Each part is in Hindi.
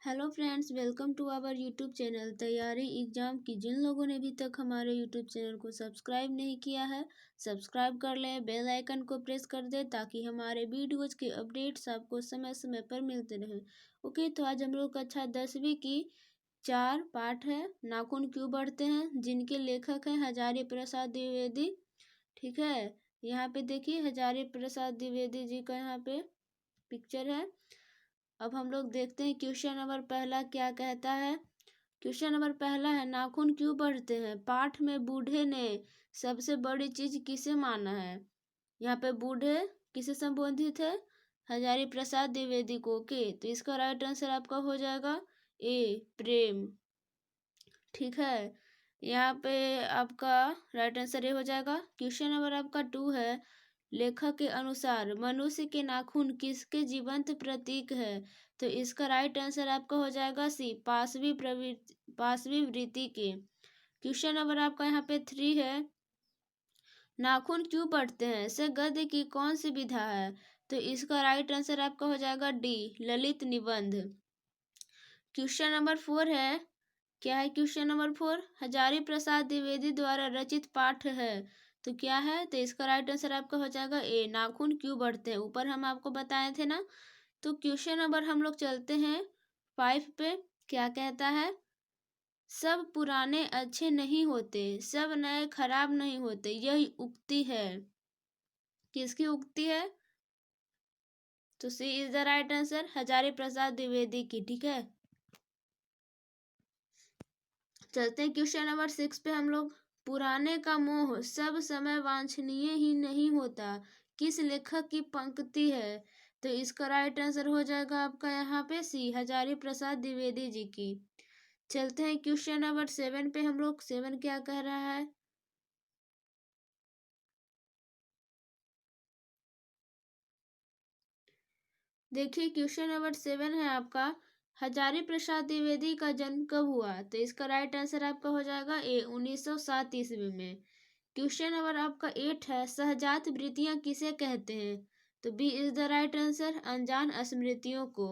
Hello friends, welcome to our YouTube channel तैयारी एग्जाम की। जिन लोगों ने अभी तक हमारे यूट्यूब चैनल को सब्सक्राइब नहीं किया है, सब्सक्राइब कर लें, बेल आइकन को प्रेस कर दें ताकि हमारे वीडियोज के अपडेट्स आपको समय समय पर मिलते रहें। ओके, तो आज हम लोग कक्षा 10वीं की 4 पाठ है, नाखून क्यों बढ़ते हैं, जिनके लेखक हैं हजारी प्रसाद द्विवेदी। ठीक है, यहाँ पे देखिए हजारी प्रसाद द्विवेदी जी का यहाँ पे पिक्चर है। अब हम लोग देखते हैं क्वेश्चन नंबर पहला क्या कहता है। क्वेश्चन नंबर पहला है, नाखून क्यों बढ़ते हैं। पाठ में बूढ़े ने सबसे बड़ी चीज किसे माना है। यहाँ पे बूढ़े किसे संबोधित है, हजारी प्रसाद द्विवेदी को। ओके, तो इसका राइट आंसर आपका हो जाएगा ए, प्रेम। ठीक है, यहाँ पे आपका राइट आंसर ये हो जाएगा। क्वेश्चन नंबर आपका 2 है, लेखक के अनुसार मनुष्य के नाखून किसके जीवंत प्रतीक है। तो इसका राइट आंसर आपका हो जाएगा सी, पाशवी वृत्ति के। क्वेश्चन नंबर आपका यहाँ पे 3 है, नाखून क्यों बढ़ते हैं से गद्य की कौन सी विधा है। तो इसका राइट आंसर आपका हो जाएगा डी, ललित निबंध। क्वेश्चन नंबर 4 है, क्या है क्वेश्चन नंबर 4, हजारी प्रसाद द्विवेदी द्वारा रचित पाठ है। तो क्या है, तो इसका राइट आंसर आपका हो जाएगा ए, नाखून क्यों बढ़ते हैं। ऊपर हम आपको बताए थे ना। तो क्वेश्चन नंबर हम लोग चलते हैं 5 पे। क्या कहता है, सब पुराने अच्छे नहीं होते, सब नए खराब नहीं होते, यही उक्ति है। किसकी उक्ति है। तो C is the right answer, Hazari Prasad Dwivedi की। ठीक है, चलते हैं क्वेश्चन नंबर 6 पे हम लोग। पुराने का मोह सब समय वांछनीय ही नहीं होता, किस लेखक की पंक्ति है। तो इसका राइट आंसर हो जाएगा आपका यहाँ पे सी, हजारी प्रसाद द्विवेदी जी की। चलते हैं क्वेश्चन नंबर 7 पे हम लोग। 7 क्या कह रहा है, देखिए क्वेश्चन नंबर 7 है आपका, हजारी प्रसाद द्विवेदी का जन्म कब हुआ। तो इसका राइट आंसर आपका हो जाएगा ए, 1907 ईस्वी में। क्वेश्चन नंबर आपका 8 है, सहजात वृत्तियां किसे कहते हैं। तो B is the right answer, अनजान स्मृतियों को।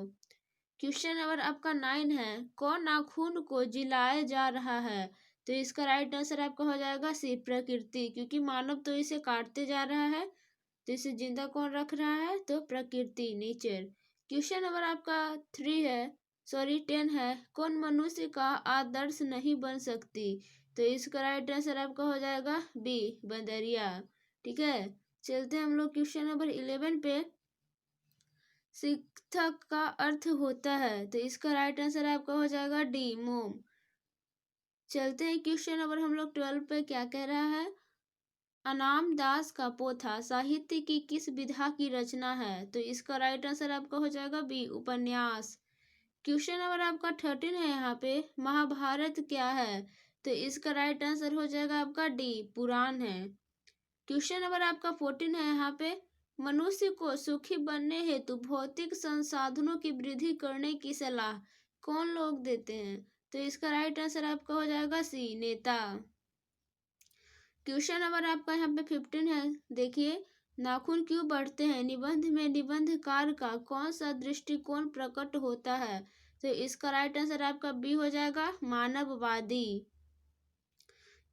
क्वेश्चन नंबर आपका 9 है, कौन नाखून को जिलाया जा रहा है। तो इसका राइट आंसर आपका हो जाएगा सी, प्रकृति, क्योंकि मानव तो इसे काटते जा रहा है, तो इसे जिंदा कौन रख रहा है, तो प्रकृति, नेचर। क्वेश्चन नंबर आपका 10 है, कौन मनुष्य का आदर्श नहीं बन सकती। तो इसका राइट आंसर आपका हो जाएगा बी, बंदरिया। ठीक है, चलते हैं हम लोग क्वेश्चन नंबर 11 पे। शिक्षक का अर्थ होता है। तो इसका राइट आंसर आपका हो जाएगा डी, मोम। चलते हैं क्वेश्चन नंबर हम लोग 12 पे। क्या कह रहा है, अनाम दास का पोथा साहित्य की किस विधा की रचना है। तो इसका राइट आंसर आपका हो जाएगा बी, उपन्यास। क्वेश्चन नंबर आपका 13 है यहाँ पे, महाभारत क्या है। तो इसका राइट आंसर हो जाएगा आपका डी, पुराण है। क्वेश्चन नंबर आपका 14 है यहाँ पे, मनुष्य को सुखी बनने हेतु भौतिक संसाधनों की वृद्धि करने की सलाह कौन लोग देते हैं। तो इसका राइट आंसर आपका हो जाएगा सी, नेता। क्वेश्चन नंबर आपका यहाँ पे 15 है, देखिए नाखून क्यों बढ़ते हैं निबंध में निबंधकार का कौन सा दृष्टिकोण प्रकट होता है। तो इसका राइट आंसर आपका बी हो जाएगा, मानववादी।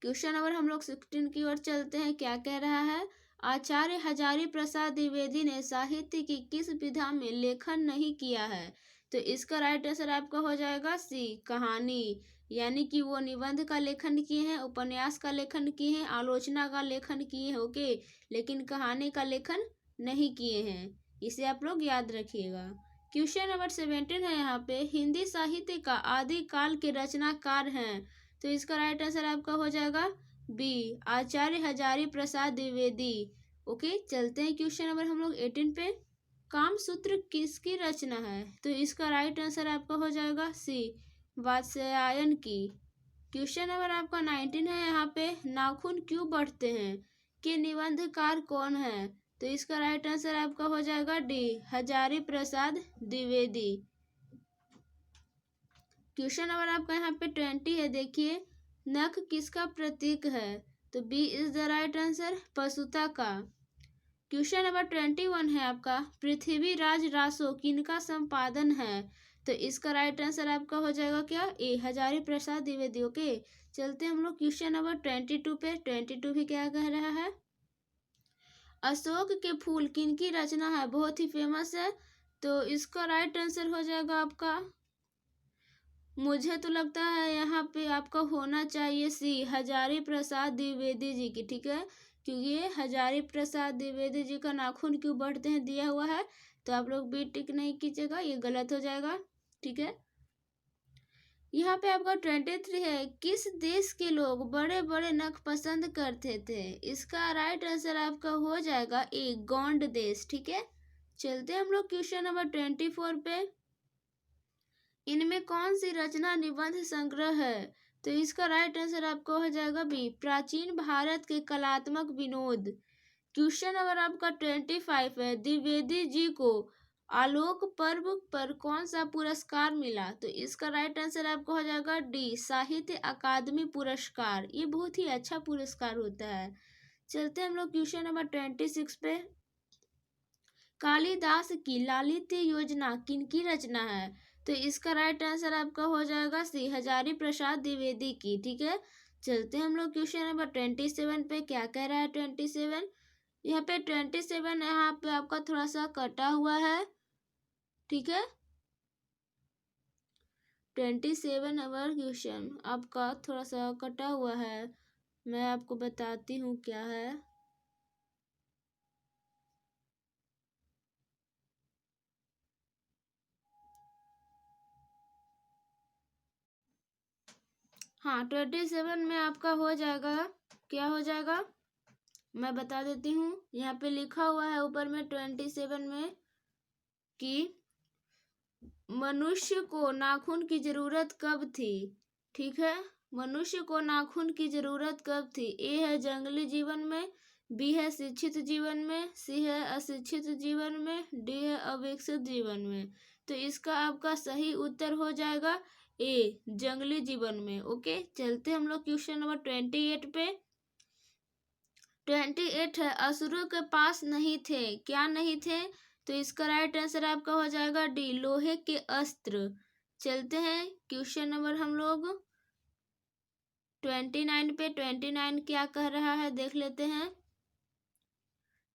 क्वेश्चन नंबर हम लोग 16 की ओर चलते हैं। क्या कह रहा है, आचार्य हजारी प्रसाद द्विवेदी ने साहित्य की किस विधा में लेखन नहीं किया है। तो इसका राइट आंसर आपका हो जाएगा सी, कहानी, यानी कि वो निबंध का लेखन किए हैं, उपन्यास का लेखन किए हैं, आलोचना का लेखन किए हैं। ओके, लेकिन कहानी का लेखन नहीं किए हैं, इसे आप लोग याद रखिएगा। क्वेश्चन नंबर 17 है यहाँ पे, हिंदी साहित्य का आदि काल के रचनाकार हैं। तो इसका राइट आंसर आपका हो जाएगा बी, आचार्य हजारी प्रसाद द्विवेदी। ओके, चलते हैं क्वेश्चन नंबर हम लोग 18 पे। कामसूत्र किसकी रचना है। तो इसका राइट आंसर आपका हो जाएगा सी, वात्स्यायन की। क्वेश्चन नंबर आपका 19 है यहाँ पे, नाखून क्यों बढ़ते हैं के निबंधकार कौन है। तो इसका राइट आंसर आपका हो जाएगा D, Hazari Prasad Dwivedi. Question number आपका यहाँ पे 20 है, देखिए नख किसका प्रतीक है। तो B is the right answer, पशुता का। क्वेश्चन नंबर 21 है आपका, पृथ्वी राज रासो किनका संपादन है। तो इसका राइट आंसर आपका हो जाएगा क्या, ए, हजारी प्रसाद द्विवेदी। ओके, चलते हम लोग क्वेश्चन नंबर 22 पे। 22 भी क्या कह रहा है, अशोक के फूल किनकी रचना है, बहुत ही फेमस है। तो इसका राइट आंसर हो जाएगा आपका, मुझे तो लगता है यहाँ पे आपका होना चाहिए सी, हजारी प्रसाद द्विवेदी जी की। ठीक है, क्योंकि ये हजारी प्रसाद द्विवेदी जी का नाखून क्यों बढ़ते हैं दिया हुआ है, तो आप लोग भी टिक नहीं कीजिएगा, ये गलत हो जाएगा। ठीक है, यहाँ पे आपका 23 है, किस देश के लोग बड़े बड़े नख पसंद करते थे। इसका राइट आंसर आपका हो जाएगा ए, गोंड देश। ठीक है, चलते हम लोग क्वेश्चन नंबर 24 पे। इनमें कौन सी रचना निबंध संग्रह है, तो इसका राइट आंसर आपको हो जाएगा बी, प्राचीन भारत के कलात्मक विनोद। क्वेश्चन नंबर आपका 25 है, द्विवेदी जी को आलोक पर्व पर कौन सा पुरस्कार मिला, तो इसका राइट आंसर आपको हो जाएगा डी, साहित्य अकादमी पुरस्कार। ये बहुत ही अच्छा पुरस्कार होता है। चलते हम लोग क्वेश्चन नंबर 26 पे। कालिदास की लालित्य योजना किनकी रचना है, तो इसका राइट आंसर आपका हो जाएगा सी, हजारी प्रसाद द्विवेदी की। ठीक है, चलते हम लोग क्वेश्चन नंबर 27 पे। क्या कह रहा है 27, यहाँ पे 27 यहाँ पे आपका थोड़ा सा कटा हुआ है। ठीक है, 27 नंबर क्वेश्चन आपका थोड़ा सा कटा हुआ है, मैं आपको बताती हूँ क्या है। हाँ, 27 में आपका हो जाएगा, क्या हो जाएगा मैं बता देती हूँ। यहाँ पे लिखा हुआ है ऊपर में 27 में कि मनुष्य को नाखून की जरूरत कब थी। ठीक है, मनुष्य को नाखून की जरूरत कब थी। ए है जंगली जीवन में, बी है शिक्षित जीवन में, सी है अशिक्षित जीवन में, डी है अविकसित जीवन में। तो इसका आपका सही उत्तर हो जाएगा ए, जंगली जीवन में। ओके, चलते हम लोग क्वेश्चन नंबर 28 पे। 28 है, असुरों के पास नहीं थे, क्या नहीं थे, तो इसका राइट आंसर आपका हो जाएगा डी, लोहे के अस्त्र। चलते हैं क्वेश्चन नंबर हम लोग 29 पे। 29 क्या कह रहा है देख लेते हैं।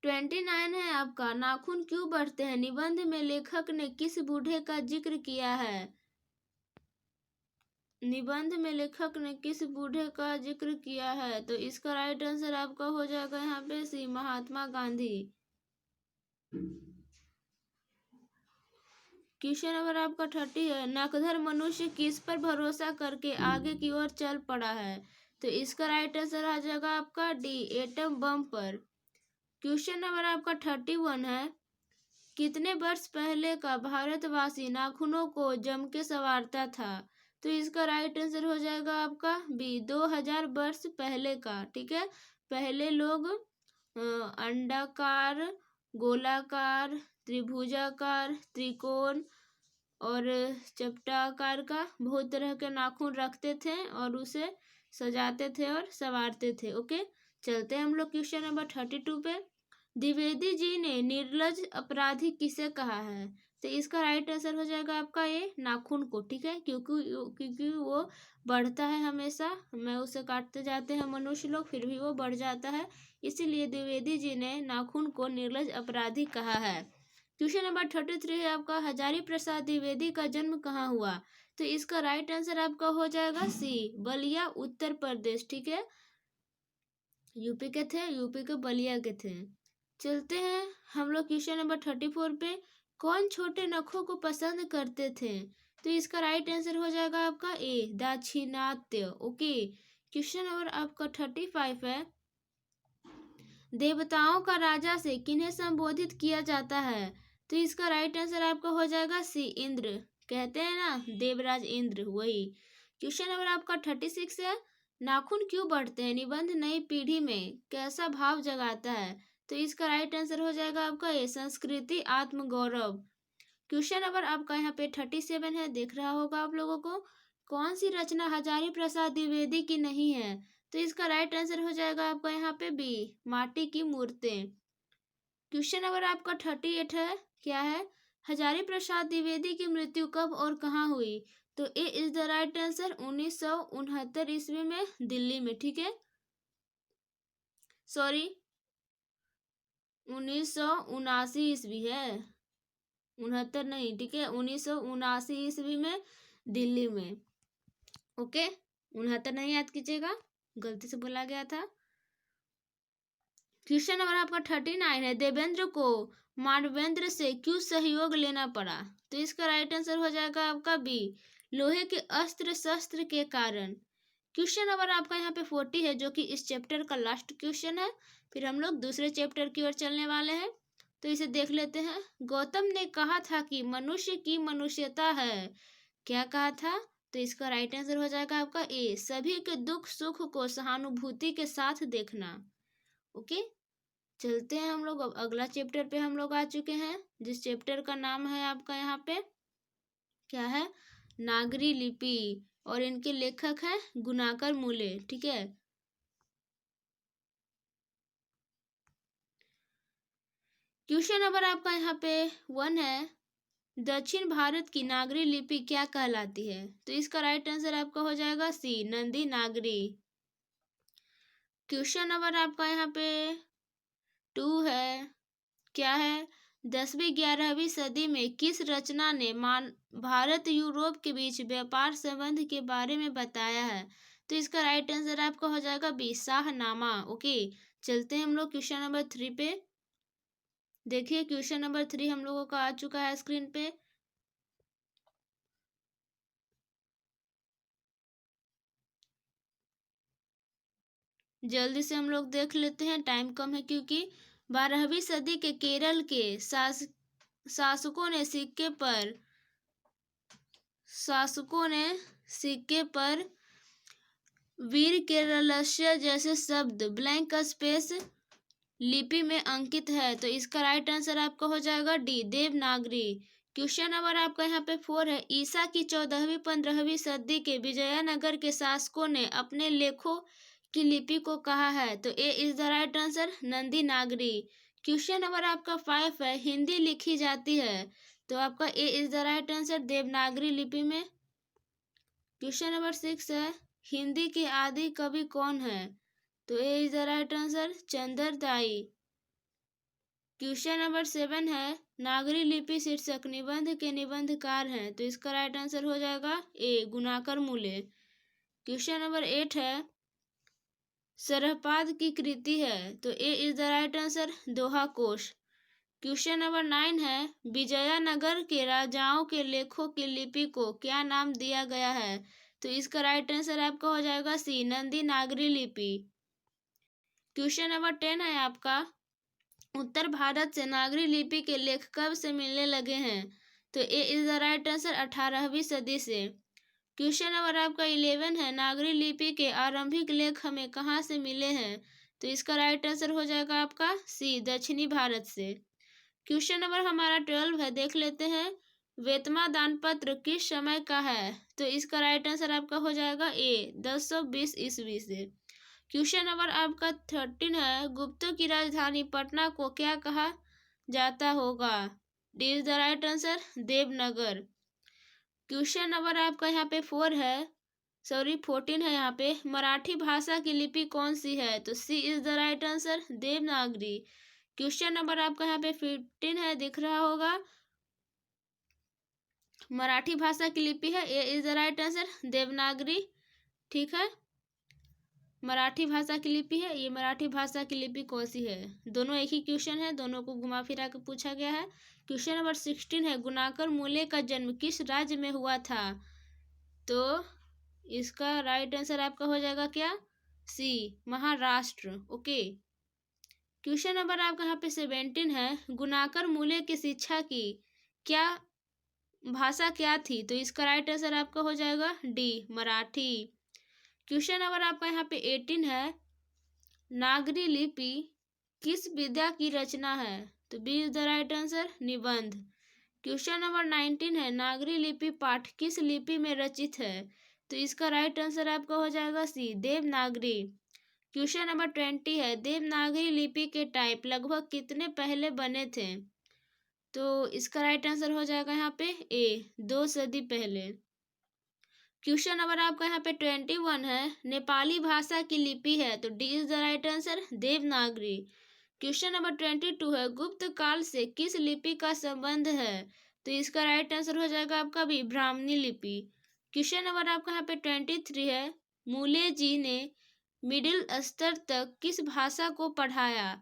29 है आपका, नाखून क्यों बढ़ते हैं, निबंध में लेखक ने किस बूढ़े का जिक्र किया है। निबंध में लेखक ने किस बूढ़े का जिक्र किया है, तो इसका राइट आंसर आपका हो जाएगा यहाँ पे सी, महात्मा गांधी। क्वेश्चन नंबर आपका 30 है, नकधर मनुष्य किस पर भरोसा करके आगे की ओर चल पड़ा है, तो इसका राइट आंसर आ जाएगा आपका डी, एटम बम पर। क्वेश्चन नंबर आपका 31 है, कितने वर्ष पहले का भारतवासी नाखूनों को जम के संवारता था, तो इसका राइट आंसर हो जाएगा आपका बी, 2000 वर्ष पहले का। ठीक है, पहले लोग अंडाकार, गोलाकार, त्रिभुजाकार, त्रिकोण और चपटाकार का बहुत तरह के नाखून रखते थे और उसे सजाते थे और संवारते थे। ओके, चलते हैं हम लोग क्वेश्चन नंबर 32 पे। द्विवेदी जी ने निर्लज अपराधी किसे कहा है, तो इसका राइट आंसर हो जाएगा आपका ये, नाखून को। ठीक है, क्योंकि वो बढ़ता है हमेशा, हमें उसे काटते जाते हैं मनुष्य लोग, फिर भी वो बढ़ जाता है, इसीलिए द्विवेदी जी ने नाखून को निर्लज अपराधी कहा है। क्वेश्चन नंबर 33 है आपका, हजारी प्रसाद द्विवेदी का जन्म कहाँ हुआ, तो इसका राइट आंसर आपका हो जाएगा सी, बलिया उत्तर प्रदेश। ठीक है, यूपी के थे, यूपी के बलिया के थे। चलते हैं हम लोग क्वेश्चन नंबर 34 पे। कौन छोटे नखों को पसंद करते थे, तो इसका राइट आंसर हो जाएगा आपका ए, दाक्षिणात्य। ओके, क्वेश्चन नंबर आपका 35 है, देवताओं का राजा से किन्हें संबोधित किया जाता है, तो इसका राइट आंसर आपका हो जाएगा सी, इंद्र। कहते हैं ना देवराज इंद्र, वही। क्वेश्चन नंबर आपका 36 है, नाखून क्यों बढ़ते हैं, निबंध नई पीढ़ी में कैसा भाव जगाता है, तो इसका राइट आंसर हो जाएगा आपका ए, संस्कृति आत्मगौरव। क्वेश्चन नंबर आपका यहाँ पे 37 है, देख रहा होगा आप लोगों को, कौन सी रचना हजारी प्रसाद द्विवेदी की नहीं है, तो इसका राइट आंसर हो जाएगा आपका यहाँ पे बी, माटी की मूर्तें। क्वेश्चन नंबर आपका 38 है, क्या है, हजारी प्रसाद द्विवेदी की मृत्यु कब और कहाँ हुई? तो A is the right answer 1969 ईस्वी में दिल्ली में। ठीक है, सॉरी 1979 ईस्वी है, 69 नहीं। ठीक है, 1979 ईस्वी में दिल्ली में। ओके, 69 नहीं याद कीजिएगा, गलती से बोला गया था। क्वेश्चन नंबर आपका 39 है, देवेंद्र को मानवेंद्र से क्यों सहयोग लेना पड़ा? तो इसका राइट आंसर हो जाएगा आपका बी, लोहे के अस्त्र शस्त्र के कारण। क्वेश्चन नंबर आपका यहाँ पे 40 है, जो कि इस चैप्टर का लास्ट क्वेश्चन है। फिर हम लोग दूसरे चैप्टर की ओर चलने वाले हैं, तो इसे देख लेते हैं। गौतम ने कहा था कि मनुष्य की मनुष्यता है, क्या कहा था? तो इसका राइट आंसर हो जाएगा आपका ए, सभी के दुख सुख को सहानुभूति के साथ देखना। ओके, चलते हैं हम लोग अब अगला चैप्टर पे हम लोग आ चुके हैं, जिस चैप्टर का नाम है आपका यहाँ पे क्या है, नागरी लिपि, और इनके लेखक हैं गुणाकर मूले। ठीक है, क्वेश्चन नंबर आपका यहाँ पे 1 है, दक्षिण भारत की नागरी लिपि क्या कहलाती है? तो इसका राइट आंसर आपका हो जाएगा सी, नंदी नागरी। क्वेश्चन नंबर आपका यहाँ पे 2 है, क्या है, 10वीं-11वीं सदी में किस रचना ने भारत यूरोप के बीच व्यापार संबंध के बारे में बताया है? तो इसका राइट आंसर आपका हो जाएगा बी, शाहनामा। ओके, चलते हैं हम लोग क्वेश्चन नंबर 3 पे। देखिए क्वेश्चन नंबर 3 हम लोगों का आ चुका है स्क्रीन पे। जल्दी से हम लोग देख लेते हैं, टाइम कम है क्योंकि 12वीं सदी के केरल के शासकों ने सिक्के पर वीर केरलस्य जैसे शब्द ब्लैंक स्पेस लिपि में अंकित है। तो इसका राइट आंसर आपका हो जाएगा डी, देवनागरी। क्वेश्चन नंबर आपका यहाँ पे 4 है, ईसा की 14वीं-15वीं सदी के विजयनगर के शासकों ने अपने लेखों की लिपि को कहा है। तो A is the right answer, Nandi Nagari. Question number आपका 5 है, हिंदी लिखी जाती है, तो आपका A is the right answer, Devanagari लिपि में। क्वेश्चन नंबर 6 है, हिंदी के आदि कवि कौन है? तो A is the right answer, Chandradai. Question number 7 है, नागरी लिपि शीर्षक निबंध के निबंधकार हैं, तो इसका राइट आंसर हो जाएगा ए, गुणाकर मूले। क्वेश्चन नंबर 8 है, सरहपाद की कृति है, तो A is the right answer, दोहा कोश। क्वेश्चन नंबर 9 है, विजयनगर के राजाओं के लेखों की लिपि को क्या नाम दिया गया है? तो इसका राइट आंसर आपका हो जाएगा सी, नंदी नागरी लिपि। क्वेश्चन नंबर 10 है आपका, उत्तर भारत से नागरी लिपि के लेख कब से मिलने लगे हैं? तो A is the right answer, 18वीं सदी से। क्वेश्चन नंबर आपका 11 है, नागरी लिपि के आरंभिक लेख हमें कहाँ से मिले हैं? तो इसका राइट आंसर हो जाएगा आपका सी, दक्षिणी भारत से। क्वेश्चन नंबर हमारा 12 है, देख लेते हैं, वेतमा दान पत्र किस समय का है? तो इसका राइट आंसर आपका हो जाएगा ए, 1020 ईस्वी से। क्वेश्चन नंबर आपका 13 है, गुप्तों की राजधानी पटना को क्या कहा जाता होगा? D is the right answer, Devnagar. Question number आपका यहाँ पे 14 है यहाँ पे, मराठी भाषा की लिपि कौन सी है? तो C is the right answer, Devanagari. Question number आपका यहाँ पे 15 है, दिख रहा होगा, मराठी भाषा की लिपि है, A is the right answer, Devanagari. ठीक है, मराठी भाषा की लिपि है, ये मराठी भाषा की लिपि कौन सी है? दोनों एक ही क्वेश्चन है, दोनों को घुमा फिरा के पूछा गया है। क्वेश्चन नंबर 16 है, गुणाकर मूले का जन्म किस राज्य में हुआ था? तो इसका राइट आंसर आपका हो जाएगा क्या, सी, महाराष्ट्र। ओके, क्वेश्चन नंबर आपका यहाँ पे 17 है, गुणाकर मूले की शिक्षा की क्या भाषा क्या थी? तो इसका राइट आंसर आपका हो जाएगा डी, मराठी। क्वेश्चन नंबर आपका यहाँ पे 18 है, नागरी लिपि किस विद्या की रचना है? तो B is the right answer, निबंध। क्वेश्चन नंबर 19 है, नागरी लिपि पाठ किस लिपि में रचित है? तो इसका राइट आंसर आपका हो जाएगा सी, देवनागरी। क्वेश्चन नंबर 20 है, देवनागरी लिपि के टाइप लगभग कितने पहले बने थे? तो इसका राइट आंसर हो जाएगा यहाँ पे ए, 2 सदी पहले। क्वेश्चन नंबर आपका यहाँ पे 21 है, नेपाली भाषा की लिपि है, तो D is the right answer, Devanagari. Question number 22 है, गुप्त काल से किस लिपि का संबंध है, तो इसका राइट आंसर हो जाएगा आपका भी ब्राह्मणी लिपि। क्वेश्चन नंबर आपका यहाँ पे 23 है, मूले जी ने मिडिल स्तर तक किस भाषा को पढ़ाया,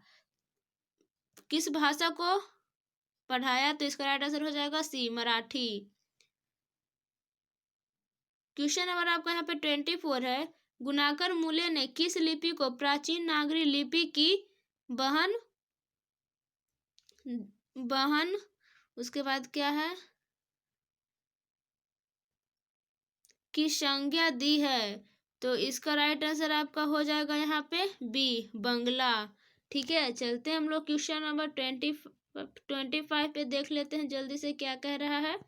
तो इसका राइट आंसर हो जाएगा सी, मराठी। क्वेश्चन नंबर आपका यहाँ पे 24 है, गुणाकर मूले ने किस लिपि को प्राचीन नागरी लिपि की बहन उसके बाद क्या है की संज्ञा दी है, तो इसका राइट आंसर आपका हो जाएगा यहाँ पे बी, बंगला। ठीक है, चलते हैं हम लोग क्वेश्चन नंबर 25 पे देख लेते हैं जल्दी से क्या कह रहा है।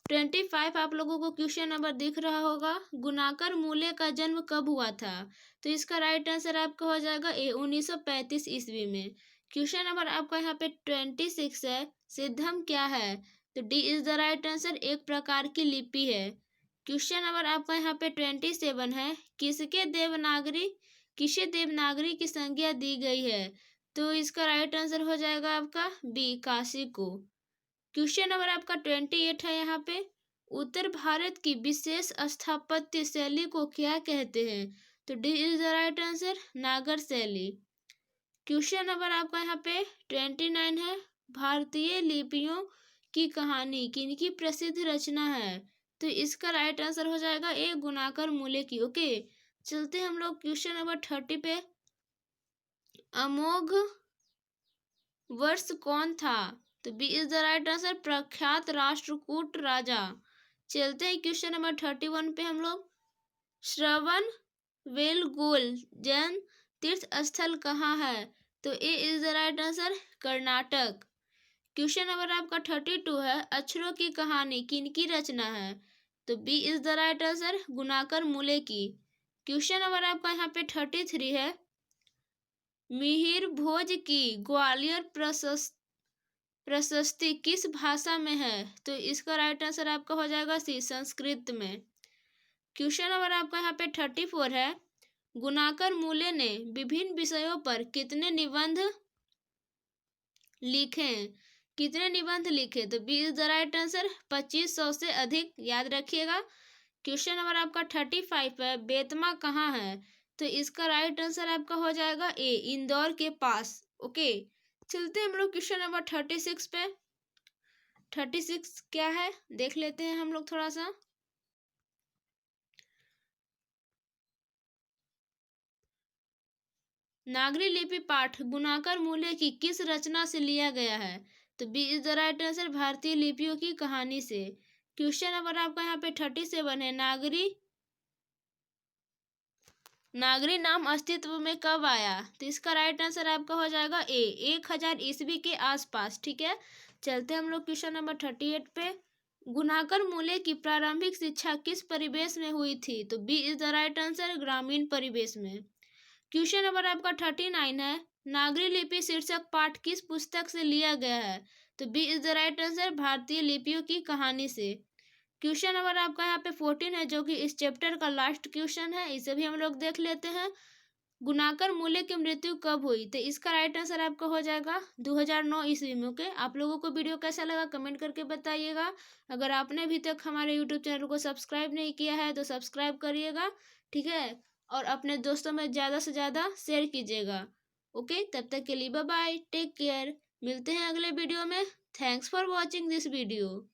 25 आप लोगों को क्वेश्चन नंबर दिख रहा होगा, गुणाकर मूले का जन्म कब हुआ था, तो इसका राइट आंसर आपका हो जाएगा ए, 1935 ईस्वी में। क्वेश्चन नंबर आपका यहाँ पे 26 है, सिद्धम क्या है, तो D is the right answer, एक प्रकार की लिपि है। क्वेश्चन नंबर आपका यहाँ पे 27 है, किसे देवनागरी की संज्ञा दी गई है, तो इसका राइट आंसर हो जाएगा आपका बी, काशी को। क्वेश्चन नंबर आपका 28 है, यहाँ पे उत्तर भारत की विशेष स्थापत्य शैली को क्या कहते हैं, तो D is the right answer, नागर शैली। क्वेश्चन नंबर आपका यहाँ पे 29 है, भारतीय लिपियों की कहानी किनकी प्रसिद्ध रचना है, तो इसका राइट आंसर हो जाएगा ए, गुणाकर मूले की। ओके, चलते हम लोग क्वेश्चन नंबर 30 पे, अमोघ वर्ष कौन था, तो B is the right answer, प्रख्यात राष्ट्रकूट राजा। चलते हैं क्वेश्चन नंबर 31 पे हम लोग, श्रवण बेलगोल जैन तीर्थ स्थल कहाँ है, तो A is the right answer, Karnataka. Question number आपका 32 है, अक्षरों की कहानी किनकी रचना है, तो B is the right answer, गुणाकर मूले की। क्वेश्चन नंबर आपका यहाँ पे 33 है, मिहिर भोज की ग्वालियर प्रशस्ति किस भाषा में है, तो इसका राइट आंसर आपका हो जाएगा सी, संस्कृत में। क्वेश्चन नंबर आपका यहाँ पे 34 है, गुणाकर मूले ने विभिन्न विषयों पर कितने निबंध लिखे, तो B is the right answer, 2500 से अधिक, याद रखिएगा। क्वेश्चन नंबर आपका 35 है, बेतमा कहाँ है, तो इसका राइट आंसर आपका हो जाएगा ए, इंदौर के पास। ओके, चलते हैं हम लोग क्वेश्चन नंबर 36 पे। 36 क्या है देख लेते हैं हम लोग थोड़ा सा। नागरी लिपि पाठ गुणाकर मूले की किस रचना से लिया गया है, तो B is the right answer, भारतीय लिपियों की कहानी से। क्वेश्चन नंबर आपका यहाँ पे 37 है, नागरी नाम अस्तित्व में कब आया, तो इसका राइट आंसर आपका हो जाएगा ए, 1000 ईस्वी के आसपास। ठीक है, चलते हम लोग क्वेश्चन नंबर 38 पे, गुणाकर मूले की प्रारंभिक शिक्षा किस परिवेश में हुई थी, तो B is the right answer, ग्रामीण परिवेश में। क्वेश्चन नंबर आपका 39 है, नागरी लिपि शीर्षक पाठ किस पुस्तक से लिया गया है, तो B is the right answer, भारतीय लिपियों की कहानी से। क्वेश्चन नंबर आपका यहाँ पे 14 है, जो कि इस चैप्टर का लास्ट क्वेश्चन है, इसे भी हम लोग देख लेते हैं। गुणाकर मूले की मृत्यु कब हुई, तो इसका राइट आंसर आपका हो जाएगा 2009 ईस्वी में। ओके, आप लोगों को वीडियो कैसा लगा कमेंट करके बताइएगा। अगर आपने अभी तक हमारे यूट्यूब चैनल को सब्सक्राइब नहीं किया है तो सब्सक्राइब करिएगा। ठीक है, और अपने दोस्तों में ज़्यादा से ज़्यादा शेयर कीजिएगा। ओके, तब तक के लिए बाय बाय, टेक केयर, मिलते हैं अगले वीडियो में। Thanks for watching this video.